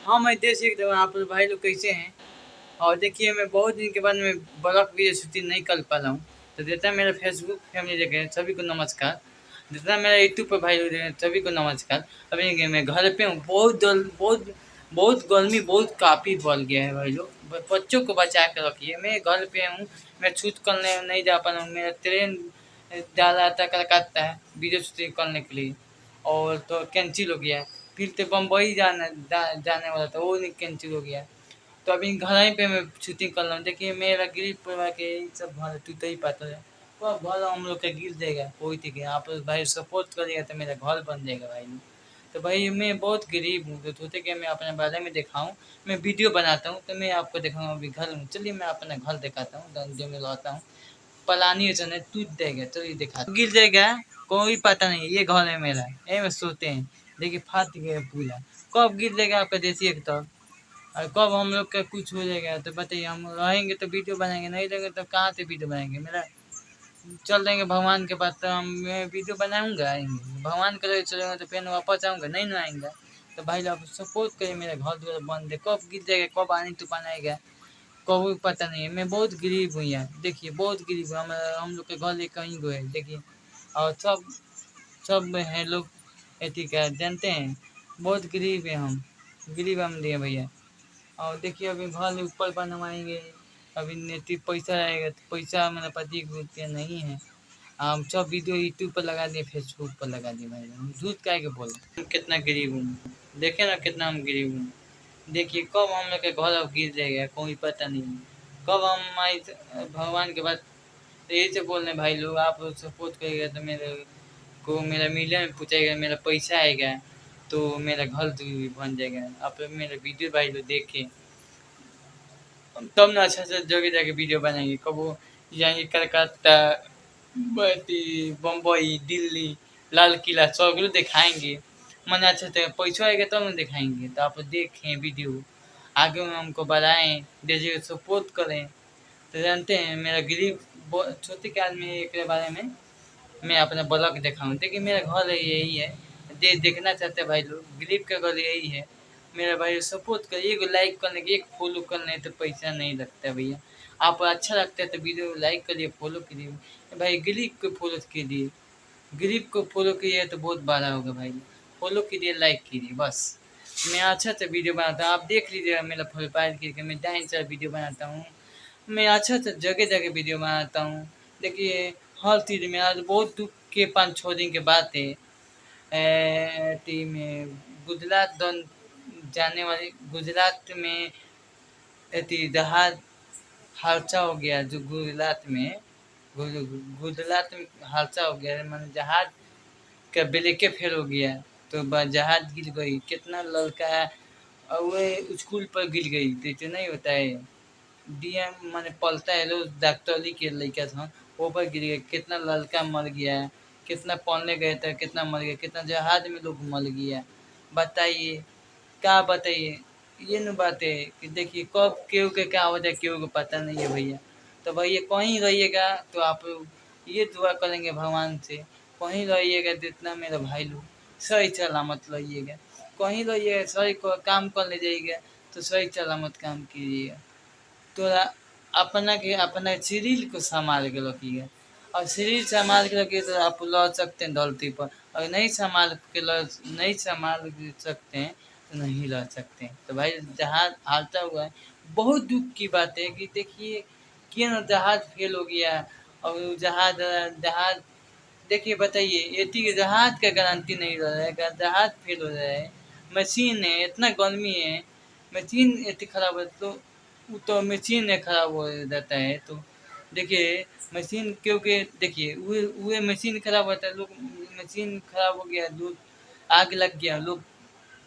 हाँ, मैं देख सकता हूँ आप भाई लोग कैसे हैं। और देखिए मैं बहुत दिन के बाद मैं ब्लॉग वीडियो शूटिंग नहीं कर पा रहा हूँ। तो जितना मेरा फेसबुक फैमिली देखे सभी को नमस्कार। जितना मेरा यूट्यूब पर भाई लोग देखे सभी को नमस्कार। अभी देखिए मैं घर पे हूँ, बहुत बहुत गर्मी बहुत काफ़ी बढ़ गया है भाई लोग। बच्चों को बचा के रखिए, मैं घर पे हूँ। मैं शूट करने नहीं जा पा रहा हूँ, मेरा ट्रेन जा रहा था कलकत्ता है वीडियो शूटिंग करने के लिए, और तो कैंसिल हो गया। फिर तो बम्बई जाने वाला था, वो नहीं कैंसिल हो गया। तो अभी घर ही पे मैं शूटिंग कर रहा हूँ। देखिए मेरा गरीब परिवार के यही सब घर टूट ही पाता है। तो अब घर हम लोग का गिर जाएगा, कोई ठीक है आप लोग भाई सपोर्ट करिएगा तो मेरा घर बन जाएगा भाई। तो भाई मैं बहुत गरीब हूँ, तो सोचे कि मैं अपने बारे में दिखाऊँ। मैं वीडियो बनाता हूँ तो मैं आपको दिखाऊँ। अभी घर में चलिए मैं अपना घर दिखाता हूँ जो मैं रहता हूँ। पलानी है टूट जाएगा, चलिए दिखा गिर जाएगा, कोई पता नहीं। ये घर है मेरा, ये में सोते हैं। देखिए फाट गया पूरा। कब गिर जाएगा आपका देसी एक तो, और कब हम लोग का कुछ हो जाएगा तो बताइए। हम रहेंगे तो वीडियो बनाएंगे, नहीं रहेंगे तो कहाँ से वीडियो बनाएंगे। मेरा चल देंगे भगवान के पास तो हम मैं वीडियो बनाऊंगा, आएंगे भगवान के लिए चलेंगे तो फिर वापस आऊँगा, नहीं ना आएंगे। तो भाई लोग सपोर्ट करिए, मेरा घर द्वार बंद है, कब गिर जाएगा कब आनी तूफान आएगा कोई पता नहीं है। मैं बहुत गरीब हूँ यार, देखिए बहुत गरीब हूँ। हम लोग के घर कहीं गए देखिए। और सब सब है लोग एथी का जानते हैं, बहुत गरीब है हम, गरीब हम दिए भैया। और देखिए अभी घर ऊपर बनवाएंगे, अभी नेती पैसा आएगा तो पैसा मेरे पास 1 रुपया नहीं है। हम सब वीडियो यूट्यूब पर लगा दिए, फेसबुक पर लगा दिए भाई। हम झूठ काहे के बोले, हम कितना गरीब हूँ, देखे ना कितना हम गरीब हूँ। देखिए कब हम लोग के घर अब गिर जाएगा कोई पता नहीं। कब हम आए भगवान के पास। तो यही से बोल रहे भाई लोग, आप लोग सपोर्ट करिएगा तो मेरे को मेरा मिलियन पूछेगा, मेरा पैसा आएगा तो मेरा घर भी बन जाएगा। आप लोग मेरा वीडियो भाई लोग देखे तब ना अच्छा से जगह जाके वीडियो बनाएंगे। कब वो जाएंगे कलकत्ता, बम्बई, दिल्ली, लाल किला सगरो दिखाएंगे। मन अच्छा से पैसा आएगा तब ना दिखाएंगे। तो आप देखें वीडियो, आगे में हमको बढ़ाएं, जैसे सपोर्ट करें। तो जानते हैं मेरा गरीब छोटे के आदमी के बारे में मैं अपना ब्लॉग दिखाऊँ। देखिए मेरा घर है यही है, देखना चाहते हैं भाई लोग, गरीब का घर यही है। मेरा भाई सपोर्ट करिए, एक लाइक करने की एक फॉलो करने तो पैसा नहीं लगता है भैया। आप अच्छा लगता है तो वीडियो लाइक करिए फॉलो करिए भाई। गरीब को फॉलो कीजिए, गरीब को फॉलो कीजिए तो बहुत बड़ा होगा भाई। फॉलो कीजिए लाइक कीजिए बस। मैं अच्छा से वीडियो बनाता हूँ, आप देख लीजिएगा मेरा प्रोफाइल करके मैं डांस वीडियो बनाता हूँ। मैं अच्छा से जगह जगह वीडियो बनाता हूँ। देखिए हर चीज़ में आज बहुत दुख के 5-6 दिन के बाद है। में गुजरात जाने वाली गुजरात में जहाज हादसा हो गया। जो गुजरात में गुजरात में हादसा हो गया, मैंने जहाज का ब्रेके फेल हो गया। तो जहाज गिर गई, कितना लड़का और वो स्कूल पर गिर गई। तो इतना नहीं होता है, डीएम माने पलता है रोज डॉक्टरी के लड़का था, वो पर गिर गया, कितना लड़का मर गया। कितना पढ़ने गए थे कितना मर गया, कितना जहाज में लोग मर गया। बताइए क्या बताइए। ये न बात है कि देखिए कब केहू के क्या हो जाए केहू को पता नहीं है भैया। तो भैया कहीं रहिएगा तो आप ये दुआ करेंगे भगवान से, कहीं रहिएगा जितना मेरा भाई लोग सही सलामत रहिएगा। कहीं रहिएगा सही काम कर ले जाइएगा तो सही सलामत काम कीजिएगा। थोड़ा अपना शरीर को संभाल के रखिए। और शरीर संभाल के रखिए तो आप लड़ सकते हैं धरती पर। और नहीं संभाल सकते हैं तो नहीं लड़ सकते हैं। तो भाई जहाज हादसा हुआ है, बहुत दुख की बात है कि देखिए कि ना जहाज फेल हो गया। और वो जहाज देखिए बताइए ये जहाज का गारंटी नहीं रह है, जहाज फेल हो रहा है। मशीन है, इतना गर्मी है, मशीन इतनी खराब है तो वो तो मशीन है खराब हो जाता है। तो देखिए मशीन क्योंकि देखिए वो मशीन खराब होता है, लोग मशीन खराब हो गया, लोग आग लग गया, लोग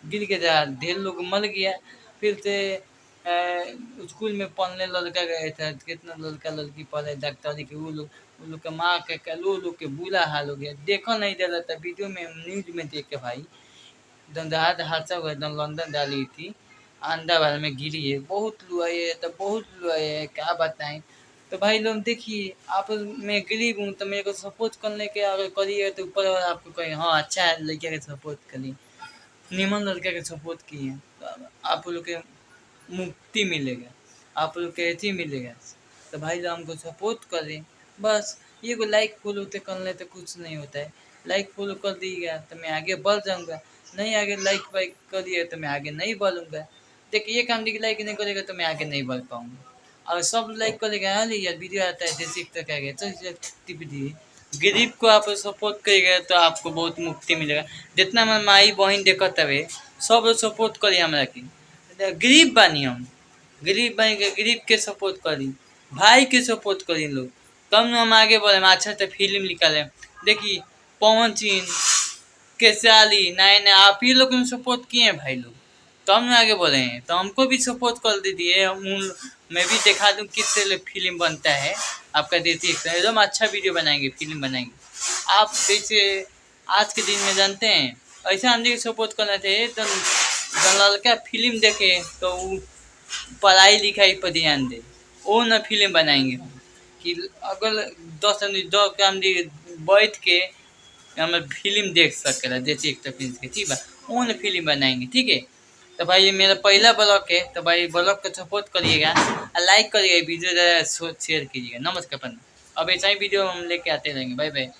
गिर के जा ढेर लोग मर गया। फिर से स्कूल में पढ़ने लड़का गए थे, कितना लड़का लड़की पढ़े डॉक्टरी के, वो लोग के माँ के वो लोग के बुरा हाल हो गया। देखो नहीं जा रहा था वीडियो में, न्यूज में देख के भाई एकदम जहाज हादसा हुआ, एकदम लंदन डाली थी, अहमदाबाद में गिरी है। बहुत लुआई है तो बहुत लुआई है, क्या बताएं। तो भाई लोग देखिए आप, मैं गरीब हूँ तो मेरे को सपोर्ट करने के अगर करिए तो ऊपर वाला आपको कहे हाँ अच्छा है लड़के के सपोर्ट करिए, निमन लड़का के सपोर्ट किए। तो आप लोग के मुक्ति मिलेगा, आप लोग के अथी मिलेगा। तो भाई लोग हमको सपोर्ट करें बस। ये को लाइक फॉलो तो करने तो कुछ नहीं होता है। लाइक फॉलो कर दिएगा तो मैं आगे बढ़ जाऊंगा, नहीं आगे लाइक वाइक करिए तो मैं आगे नहीं बढ़ूंगा। देखिए ये काम देखिए, लाइक नहीं करेगा तो मैं आगे नहीं बढ़ पाऊंगा। और सब लाइक करेगा, अरे यार वीडियो आता है जैसे तो क्या गया तो टिप दिए। गरीब को आप सपोर्ट करिएगा तो आपको बहुत मुक्ति मिलेगा। जितना मैं माई बहन देखत हवे सब लोग सपोर्ट करी हमरा के। गरीब बानी हम, गरीब बानी के गरीब के सपोर्ट करी, भाई के सपोर्ट करी लोग, तब न हम आगे बढ़े। अच्छा अच्छा फिल्म निकाले। देखिए पवन सिंह, कैसाली, नए नए आप ही लोग ने सपोर्ट किए हैं भाई लोग, तो हम आगे बढ़े हैं। तो हमको भी सपोर्ट कर दीजिए, मैं भी दिखा दूँ किस तरह फिल्म बनता है। आपका देखिए एकदम अच्छा वीडियो बनाएंगे, फिल्म बनाएंगे। आप जैसे आज के दिन में जानते हैं ऐसा आदमी को सपोर्ट करना चाहिए तो लड़का फिल्म देखे तो वो पढ़ाई लिखाई पर ध्यान दे, वो न फिल्म बनाएंगे हम। कि अगर 10 आदमी बैठ के हमें फिल्म देख सकेला जैसे एक फिल्म के, ठीक बा वो न फिल्म बनाएंगे, ठीक है। तो भाई ये मेरा पहला ब्लॉग है, तो भाई ब्लॉग को सपोर्ट करिएगा और लाइक करिएगा, वीडियो ज़्यादा शेयर कीजिएगा। नमस्कार। अब ऐसा ही वीडियो हम लेके आते रहेंगे। Bye bye.